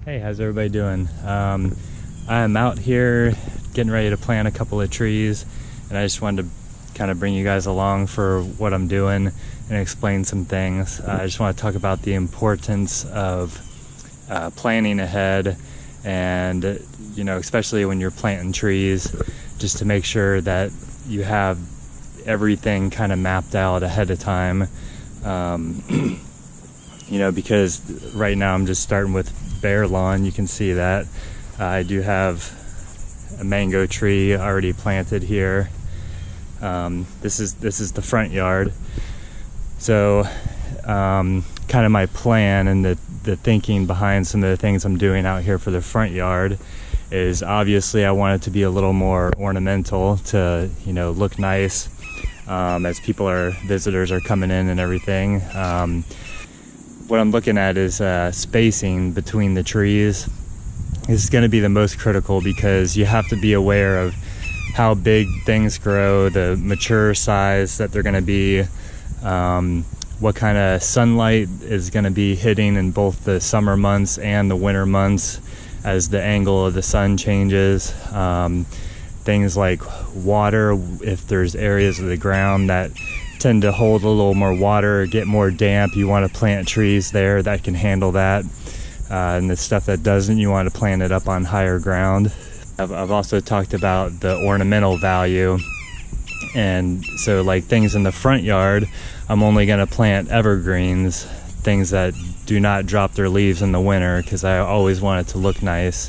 Hey, how's everybody doing? I'm out here getting ready to plant a couple of trees, and I just wanted to kind of bring you guys along for what I'm doing and explain some things. I just want to talk about the importance of planning ahead, and especially when you're planting trees, just to make sure that you have everything kind of mapped out ahead of time. Because right now I'm just starting with bare lawn. You can see that I do have a mango tree already planted here. This is the front yard. So kind of my plan and the thinking behind some of the things I'm doing out here for the front yard is, obviously I want it to be a little more ornamental, to look nice as visitors are coming in and everything. What I'm looking at is spacing between the trees. This is going to be the most critical, because you have to be aware of how big things grow, the mature size that they're going to be, what kind of sunlight is going to be hitting in both the summer months and the winter months as the angle of the sun changes. Things like water, if there's areas of the ground that tend to hold a little more water or get more damp, you want to plant trees there that can handle that. And the stuff that doesn't, you want to plant it up on higher ground. I've also talked about the ornamental value, and so like things in the front yard, I'm only going to plant evergreens, things that do not drop their leaves in the winter, because I always want it to look nice.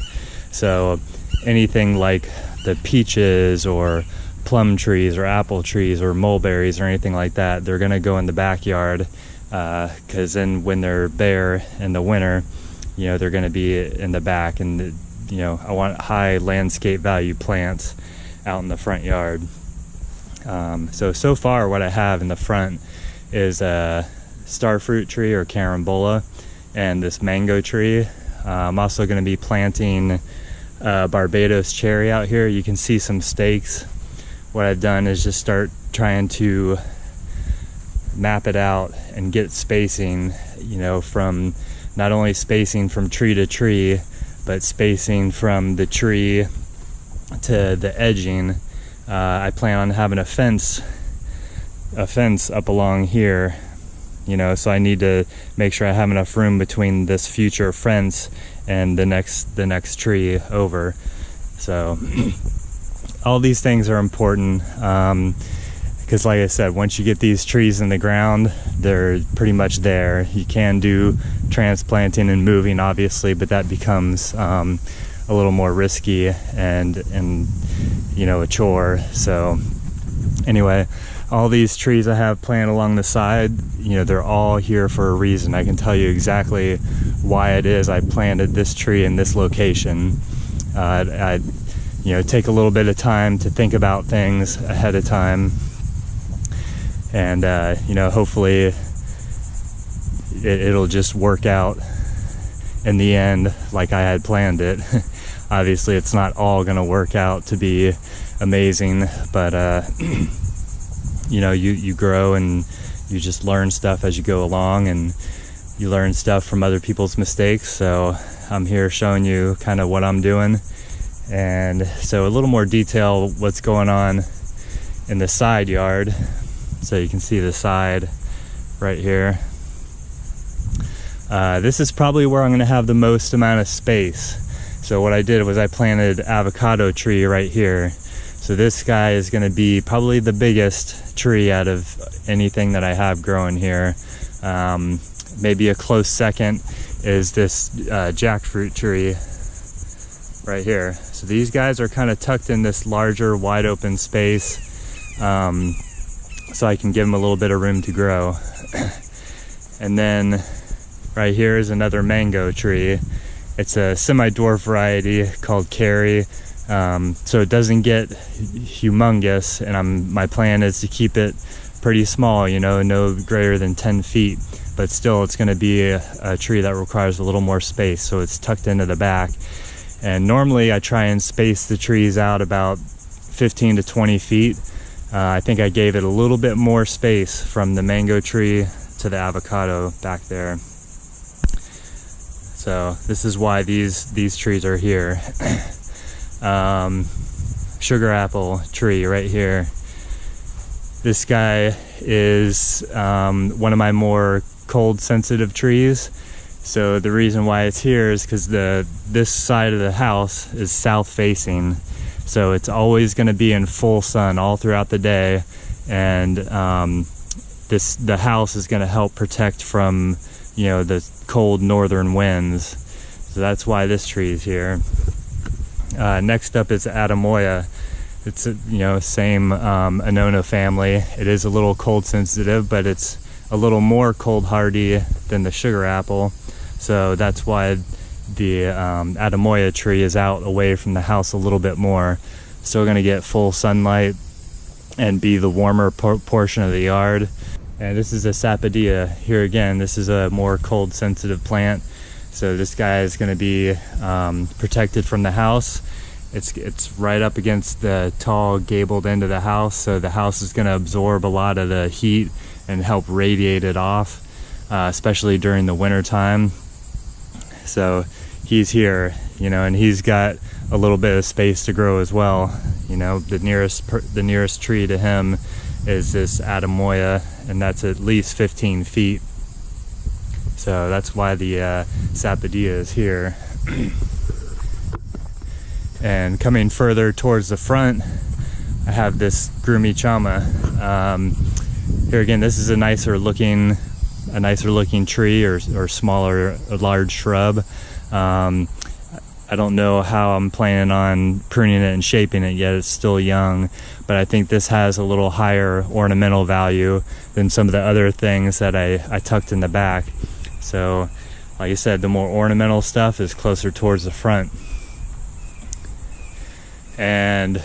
So anything like the peaches or plum trees or apple trees or mulberries or anything like that, they're going to go in the backyard, because then when they're bare in the winter, they're going to be in the back. And I want high landscape value plants out in the front yard. So far what I have in the front is a starfruit tree or carambola and this mango tree. I'm also going to be planting Barbados cherry out here. You can see some stakes. What I've done is just start trying to map it out and get spacing, from not only spacing from tree to tree, but spacing from the tree to the edging. I plan on having a fence up along here, so I need to make sure I have enough room between this future fence and the next tree over. So all these things are important, because like I said, once you get these trees in the ground, they're pretty much there. You can do transplanting and moving, obviously, but that becomes a little more risky and a chore. So anyway, all these trees I have planted along the side, they're all here for a reason. I can tell you exactly why it is I planted this tree in this location. I take a little bit of time to think about things ahead of time, and hopefully it'll just work out in the end like I had planned it. Obviously it's not all gonna work out to be amazing, but you grow and you just learn stuff as you go along, and you learn stuff from other people's mistakes. So I'm here showing you kind of what I'm doing. And so a little more detail what's going on in the side yard. So you can see the side right here. This is probably where I'm going to have the most amount of space. So what I did was I planted avocado tree right here. So this guy is going to be probably the biggest tree out of anything that I have growing here. Maybe a close second is this jackfruit tree right here. So these guys are kind of tucked in this larger wide open space, so I can give them a little bit of room to grow. And then right here is another mango tree. It's a semi-dwarf variety called Carrie, so it doesn't get humongous, and my plan is to keep it pretty small, no greater than 10 feet, but still it's going to be a tree that requires a little more space, so it's tucked into the back. And normally I try and space the trees out about 15 to 20 feet. I think I gave it a little bit more space from the mango tree to the avocado back there. So So this is why these trees are here. Sugar apple tree right here. This guy is one of my more cold sensitive trees. So the reason why it's here is because this side of the house is south facing. So it's always going to be in full sun all throughout the day. And the house is going to help protect from, you know, the cold northern winds. So that's why this tree is here. Next up is Adamoya. It's a, you know, same Annona family. It is a little cold sensitive, but it's a little more cold hardy than the sugar apple. So that's why the Adamoya tree is out away from the house a little bit more. Still going to get full sunlight and be the warmer portion of the yard. And this is a Sapodilla. Here again, this is a more cold sensitive plant. So this guy is going to be protected from the house. It's right up against the tall gabled end of the house, so the house is going to absorb a lot of the heat and help radiate it off, especially during the winter time. So he's here, you know, and he's got a little bit of space to grow as well. You know, the nearest tree to him is this Adamoya, and that's at least 15 feet. So that's why the Sapodilla is here. And coming further towards the front, I have this Grumichama. Here again, this is a nicer looking tree, or smaller, a large shrub. I don't know how I'm planning on pruning it and shaping it yet. It's still young, but I think this has a little higher ornamental value than some of the other things that I tucked in the back. So, like I said, the more ornamental stuff is closer towards the front. And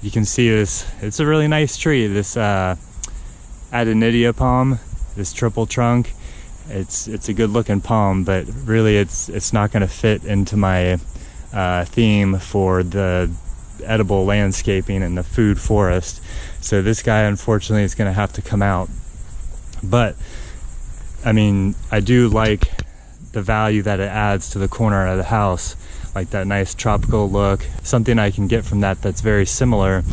you can see this, it's a really nice tree, this Adenidia palm, this triple trunk. It's a good looking palm, but really it's not going to fit into my theme for the edible landscaping and the food forest. So this guy unfortunately is going to have to come out. But I mean, I do like the value that it adds to the corner of the house, like that nice tropical look. Something I can get from that's very similar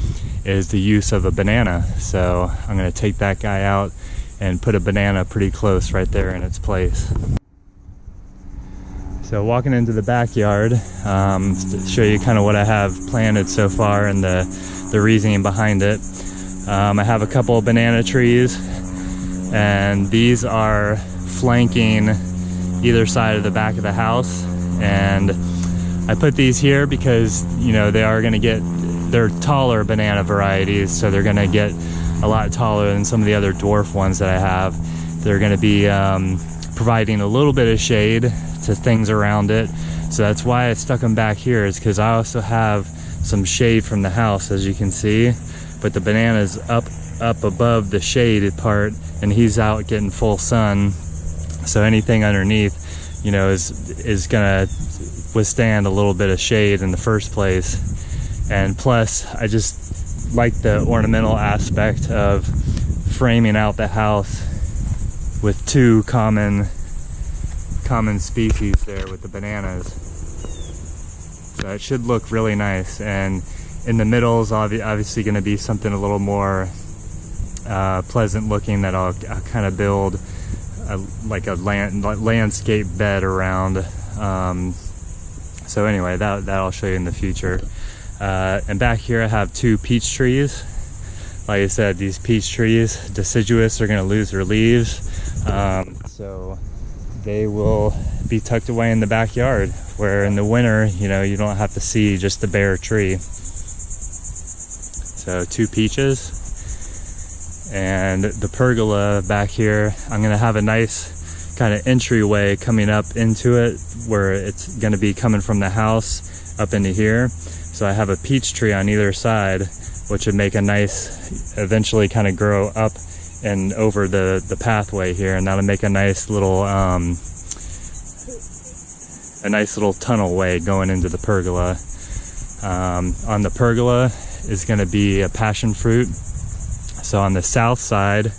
is the use of a banana. So I'm going to take that guy out and put a banana pretty close right there in its place. So walking into the backyard, to show you kind of what I have planted so far and the reasoning behind it. I have a couple of banana trees, and these are flanking either side of the back of the house. And I put these here because, you know, they're taller banana varieties, so they're gonna get a lot taller than some of the other dwarf ones that I have. They're gonna be providing a little bit of shade to things around it. So that's why I stuck them back here, is because I also have some shade from the house, as you can see, but the banana's up above the shaded part, and he's out getting full sun. So anything underneath, you know, is gonna withstand a little bit of shade in the first place. And plus, I just like the ornamental aspect of framing out the house with two common species there with the bananas. So it should look really nice. And in the middle is obviously going to be something a little more pleasant looking that I'll kind of build like a landscape bed around. So anyway, that I'll show you in the future. And back here I have two peach trees. Like I said, these peach trees, deciduous, are going to lose their leaves. So they will be tucked away in the backyard, where in the winter, you know, you don't have to see just the bare tree. So two peaches. And the pergola back here, I'm going to have a nice kind of entryway coming up into it, where it's going to be coming from the house up into here. So I have a peach tree on either side, which would make a nice, eventually kind of grow up and over the pathway here, and that'll make a nice little tunnel way going into the pergola. On the pergola is going to be a passion fruit. So on the south side,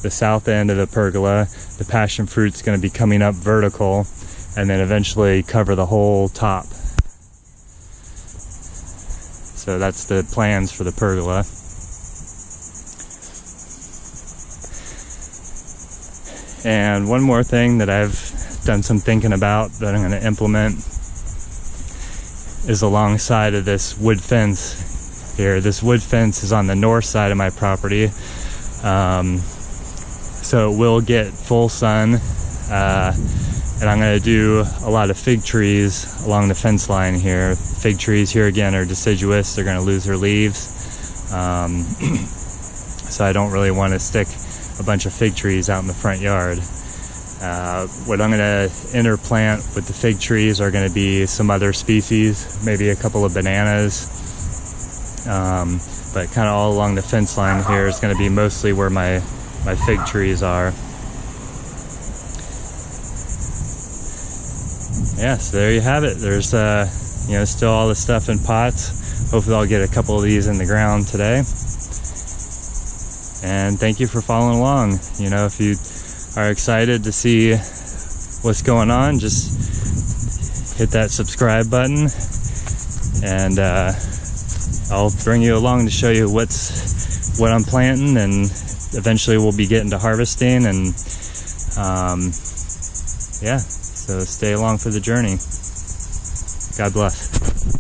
the south end of the pergola, the passion fruit's going to be coming up vertical, and then eventually cover the whole top. So that's the plans for the pergola. And one more thing that I've done some thinking about that I'm going to implement is alongside of this wood fence here. This wood fence is on the north side of my property, so it will get full sun, and I'm going to do a lot of fig trees along the fence line here. Fig trees here again are deciduous, they're going to lose their leaves, so I don't really want to stick a bunch of fig trees out in the front yard. What I'm going to interplant with the fig trees are going to be some other species, maybe a couple of bananas, but kind of all along the fence line here is going to be mostly where my fig trees are. Yeah, so there you have it. There's still all the stuff in pots. Hopefully I'll get a couple of these in the ground today. And thank you for following along. If you are excited to see what's going on, just hit that subscribe button, and I'll bring you along to show you what I'm planting, and eventually we'll be getting to harvesting, and so stay along for the journey. God bless.